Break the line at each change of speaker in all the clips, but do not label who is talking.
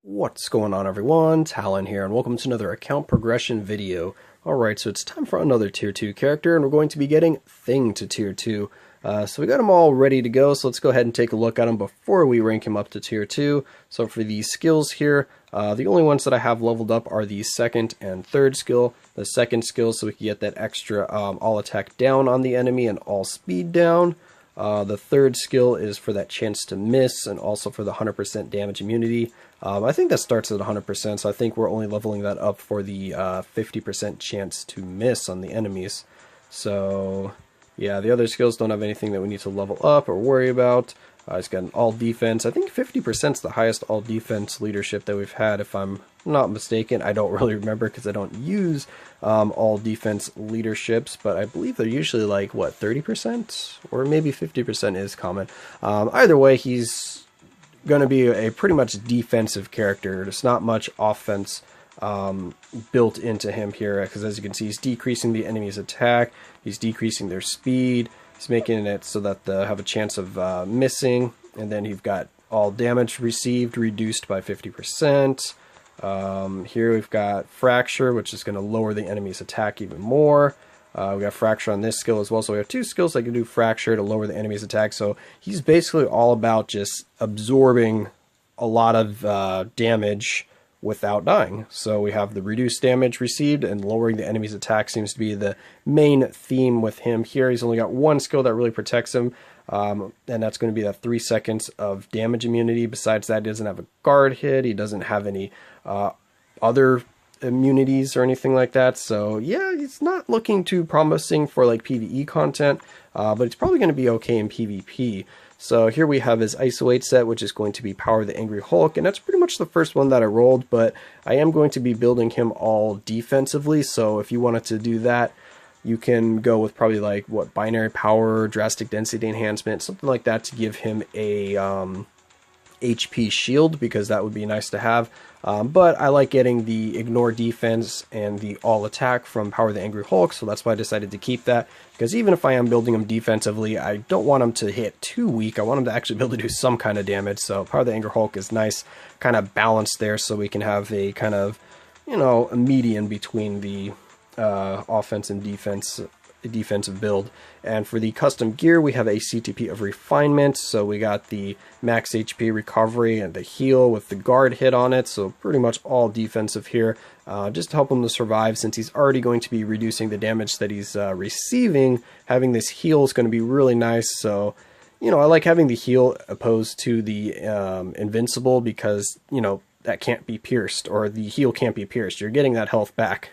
What's going on, everyone? Talen here, and welcome to another account progression video. Alright, so it's time for another tier 2 character, and we're going to be getting Thing to tier 2. So we got him all ready to go, so let's go ahead and take a look at him before we rank him up to tier 2. So for the skills here, the only ones that I have leveled up are the second and third skill. The second skill, so we can get that extra all attack down on the enemy and all speed down. The third skill is for that chance to miss and also for the 100% damage immunity. I think that starts at 100%, so I think we're only leveling that up for the 50% chance to miss on the enemies. So, yeah, the other skills don't have anything that we need to level up or worry about. It's got an all defense. I think 50% is the highest all defense leadership that we've had, if I'm not mistaken. I don't really remember because I don't use all defense leaderships, but I believe they're usually like, what, 30%? Or maybe 50% is common. Either way, he's going to be a pretty much defensive character. There's not much offense built into him here, because as you can see, he's decreasing the enemy's attack, he's decreasing their speed, he's making it so that they have a chance of missing, and then you've got all damage received reduced by 50%. Here we've got Fracture, which is going to lower the enemy's attack even more. We got Fracture on this skill as well, so we have two skills that can do Fracture to lower the enemy's attack. So he's basically all about just absorbing a lot of damage without dying. So we have the reduced damage received, and lowering the enemy's attack seems to be the main theme with him here. He's only got one skill that really protects him, and that's going to be that 3 seconds of damage immunity. Besides that, he doesn't have a guard hit, he doesn't have any other immunities or anything like that. So yeah, it's not looking too promising for like PvE content, but it's probably going to be okay in PvP. So here we have his Isolate set, which is going to be Power the Angry Hulk, and that's pretty much the first one that I rolled, but I am going to be building him all defensively. So if you wanted to do that, you can go with probably like, what, Binary Power, Drastic Density Enhancement, something like that, to give him a HP shield, because that would be nice to have. But I like getting the Ignore Defense and the All Attack from Power the Angry Hulk, so that's why I decided to keep that, because even if I am building him defensively, I don't want him to hit too weak. I want him to actually be able to do some kind of damage, so Power the Angry Hulk is nice, kind of balanced there, so we can have a kind of, you know, a median between the offense and defensive build. And for the custom gear, we have a CTP of Refinement, so we got the max HP recovery and the heal with the guard hit on it, so pretty much all defensive here, just to help him to survive, since he's already going to be reducing the damage that he's receiving. Having this heal is going to be really nice. So, you know, I like having the heal opposed to the invincible, because, you know, that can't be pierced, or the heal can't be pierced. You're getting that health back.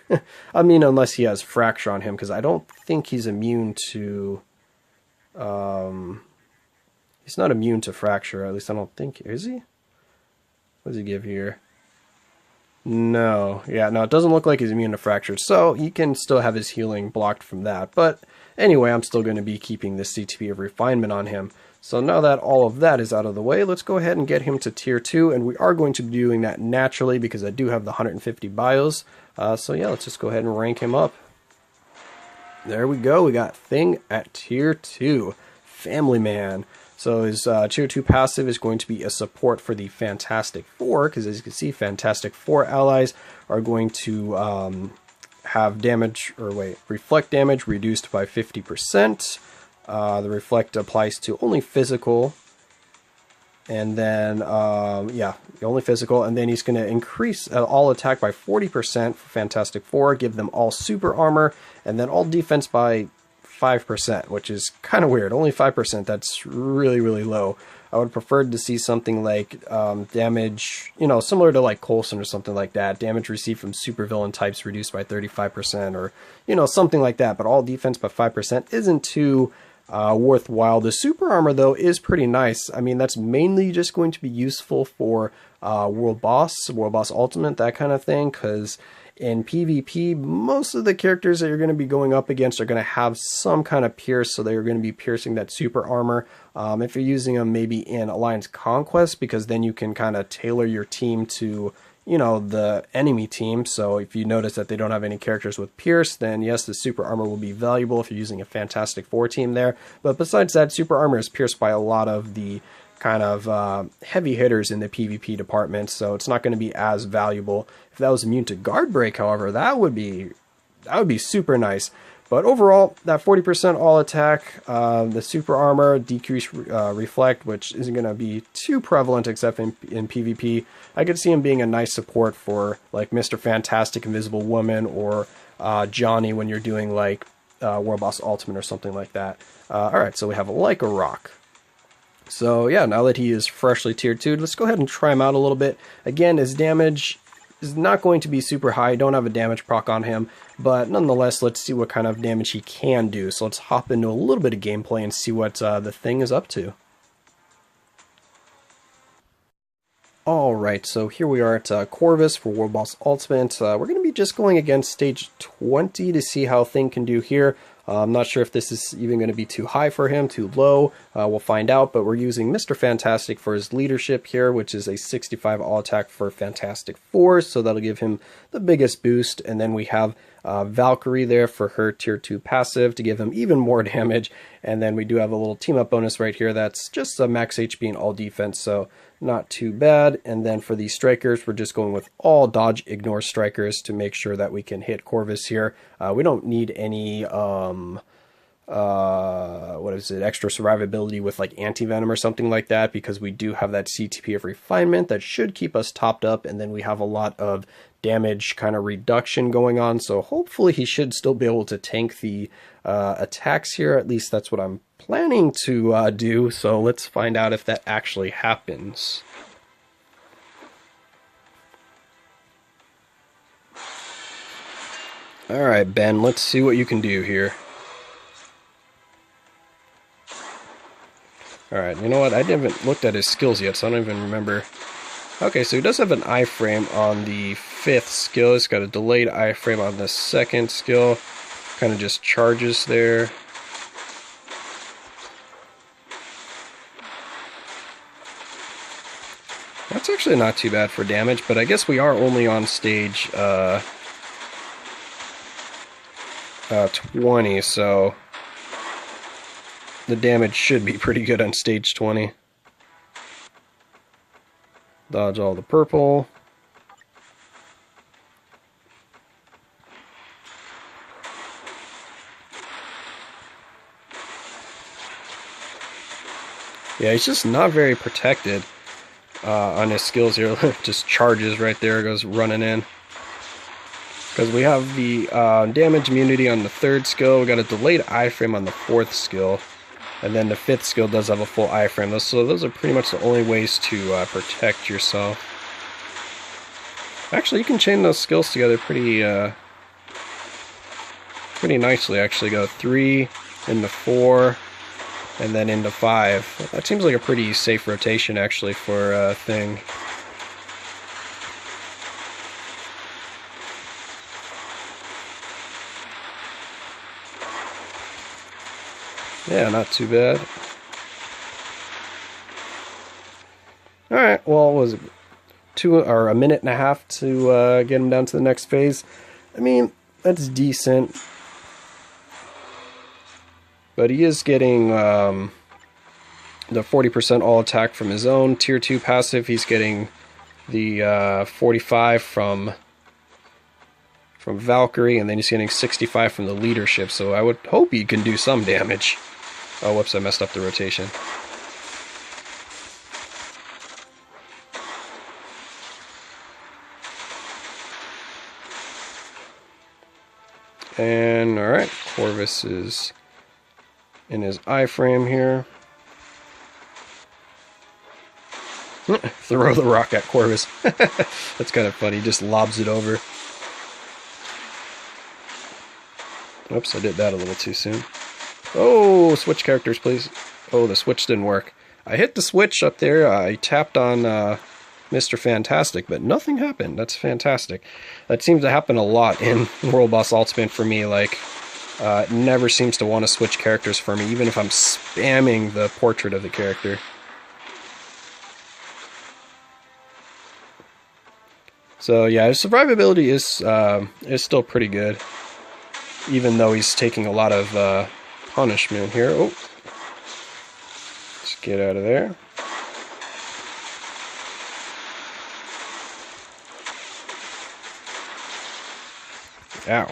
I mean, unless he has Fracture on him, because I don't think he's immune to... he's not immune to Fracture, at least I don't think... Is he? What does he give here? No. Yeah, no, it doesn't look like he's immune to Fracture, so he can still have his healing blocked from that. But anyway, I'm still going to be keeping this CTP of Refinement on him. So now that all of that is out of the way, let's go ahead and get him to tier 2, and we are going to be doing that naturally because I do have the 150 bios. So yeah, let's just go ahead and rank him up. There we go, we got Thing at tier 2, Family Man. So his tier 2 passive is going to be a support for the Fantastic Four, because as you can see, Fantastic Four allies are going to have damage, or wait, reflect damage reduced by 50%. The reflect applies to only physical, and then yeah, only physical, and then he's going to increase all attack by 40% for Fantastic Four, give them all super armor, and then all defense by 5%, which is kind of weird. Only 5%, that's really, really low. I would prefer to see something like damage, you know, similar to like Coulson or something like that. Damage received from supervillain types reduced by 35%, or, you know, something like that. But all defense by 5% isn't too worthwhile. The super armor, though, is pretty nice. I mean, that's mainly just going to be useful for World Boss Ultimate, that kind of thing, because in PvP, most of the characters that you're going to be going up against are going to have some kind of pierce, so they're going to be piercing that super armor. If you're using them maybe in Alliance Conquest, because then you can kind of tailor your team to, you know, the enemy team. So if you notice that they don't have any characters with pierce, then yes, the super armor will be valuable if you're using a Fantastic Four team there. But besides that, super armor is pierced by a lot of the kind of heavy hitters in the PvP department, so it's not going to be as valuable. If that was immune to guard break, however, that would be super nice. But overall, that 40% all attack, the super armor, decreased reflect, which isn't going to be too prevalent except in PvP. I could see him being a nice support for like Mr. Fantastic, Invisible Woman, or Johnny when you're doing like World Boss Ultimate or something like that. Alright, so we have like a rock. So yeah, now that he is freshly tier 2, let's go ahead and try him out a little bit. Again, his damage is not going to be super high. I don't have a damage proc on him, but nonetheless, let's see what kind of damage he can do. So let's hop into a little bit of gameplay and see what the thing is up to. Alright, so here we are at Corvus for World Boss Ultimate. We're going to be just going against stage 20 to see how Thing can do here. I'm not sure if this is even going to be too high for him, too low. We'll find out, but we're using Mr. Fantastic for his leadership here, which is a 65 all attack for Fantastic Force, so that'll give him the biggest boost. And then we have Valkyrie there for her tier 2 passive to give him even more damage. And then we do have a little team up bonus right here that's just a max HP and all defense, so not too bad. And then for these strikers, we're just going with all dodge ignore strikers to make sure that we can hit Corvus here. We don't need any what is it, extra survivability with like anti-venom or something like that, because we do have that CTP of refinement that should keep us topped up, and then we have a lot of damage kind of reduction going on, so hopefully he should still be able to tank the attacks here. At least that's what I'm planning to do, so let's find out if that actually happens. Alright, Ben, let's see what you can do here. Alright, you know what? I haven't looked at his skills yet, so I don't even remember. Okay, so he does have an iframe on the 5th skill. He's got a delayed iframe on the 2nd skill. Kind of just charges there. That's actually not too bad for damage, but I guess we are only on stage 20, so the damage should be pretty good on stage 20. Dodge all the purple. Yeah, he's just not very protected on his skills here. Just charges right there, goes running in. Because we have the damage immunity on the 3rd skill, we got a delayed iframe on the 4th skill, and then the 5th skill does have a full iframe. So those are pretty much the only ways to protect yourself. Actually, you can chain those skills together pretty nicely. Actually, go 3 into 4. And then into 5. That seems like a pretty safe rotation, actually, for a Thing. Yeah, not too bad. Alright, well, was it a minute and a half to get him down to the next phase? I mean, that's decent. But he is getting the 40% all attack from his own tier 2 passive. He's getting the 45 from Valkyrie, and then he's getting 65 from the leadership. So I would hope he can do some damage. Oh, whoops, I messed up the rotation. And alright, Corvus is in his iframe here. Throw the rock at Corvus. That's kind of funny, he just lobs it over. Oops, I did that a little too soon. Oh, switch characters, please. Oh, the switch didn't work. I hit the switch up there, I tapped on Mr. Fantastic, but nothing happened. That's fantastic. That seems to happen a lot in World Boss Ultimate for me, like, it never seems to want to switch characters for me, even if I'm spamming the portrait of the character. So yeah, his survivability is still pretty good, even though he's taking a lot of punishment here. Oh, let's get out of there. Ow.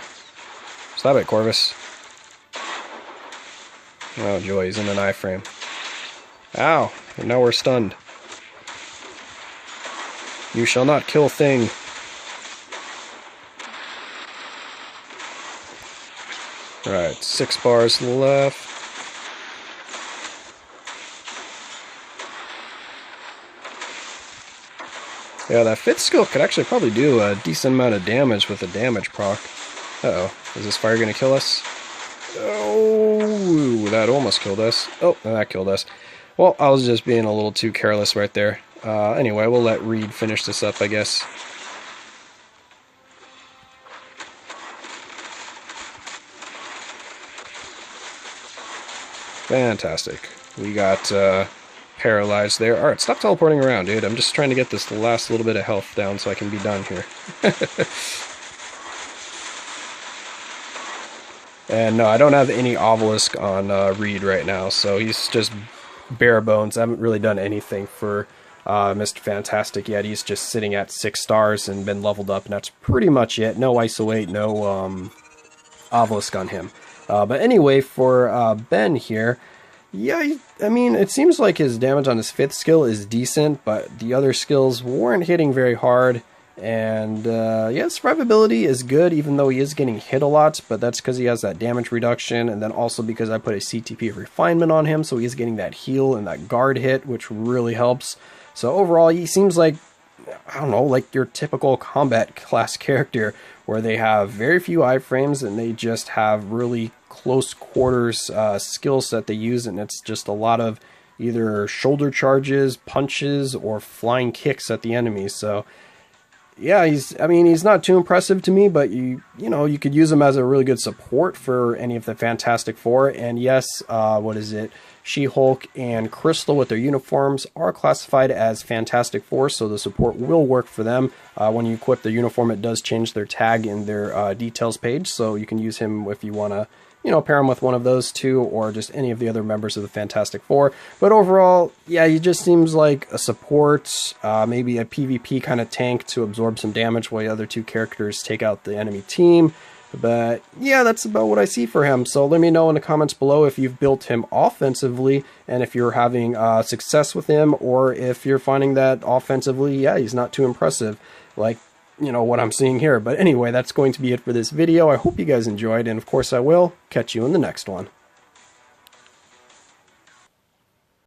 Stop it, Corvus. Oh joy, he's in an iframe. Ow, and now we're stunned. You shall not kill Thing. Alright, 6 bars left. Yeah, that 5th skill could actually probably do a decent amount of damage with a damage proc. Uh-oh. Is this fire gonna kill us? Oh, that almost killed us. Oh, that killed us. Well, I was just being a little too careless right there. Anyway, we'll let Reed finish this up, I guess. Fantastic. We got paralyzed there. Alright, stop teleporting around, dude. I'm just trying to get this last little bit of health down so I can be done here. And no, I don't have any obelisk on Reed right now, so he's just bare bones. I haven't really done anything for Mr. Fantastic yet. He's just sitting at 6 stars and been leveled up, and that's pretty much it. No isolate, no obelisk on him. But anyway, for Ben here, yeah, I mean, it seems like his damage on his 5th skill is decent, but the other skills weren't hitting very hard. And yeah, survivability is good, even though he is getting hit a lot, but that's because he has that damage reduction, and then also because I put a CTP of refinement on him, so he is getting that heal and that guard hit, which really helps. So overall, he seems like, I don't know, like your typical combat class character, where they have very few iframes and they just have really close quarters skills that they use, and it's just a lot of either shoulder charges, punches, or flying kicks at the enemy. So yeah, he's not too impressive to me, but you know, you could use him as a really good support for any of the Fantastic Four. And yes, what is it? She-Hulk and Crystal with their uniforms are classified as Fantastic Four, so the support will work for them. When you equip the uniform, it does change their tag in their details page, so you can use him if you want to, you know, pair him with one of those two, or just any of the other members of the Fantastic Four. But overall, yeah, he just seems like a support, maybe a PvP kind of tank to absorb some damage while the other two characters take out the enemy team. But yeah, that's about what I see for him. So let me know in the comments below if you've built him offensively, and if you're having success with him, or if you're finding that offensively, yeah, he's not too impressive, like, you know, what I'm seeing here. But anyway, that's going to be it for this video. I hope you guys enjoyed, and of course I will catch you in the next one.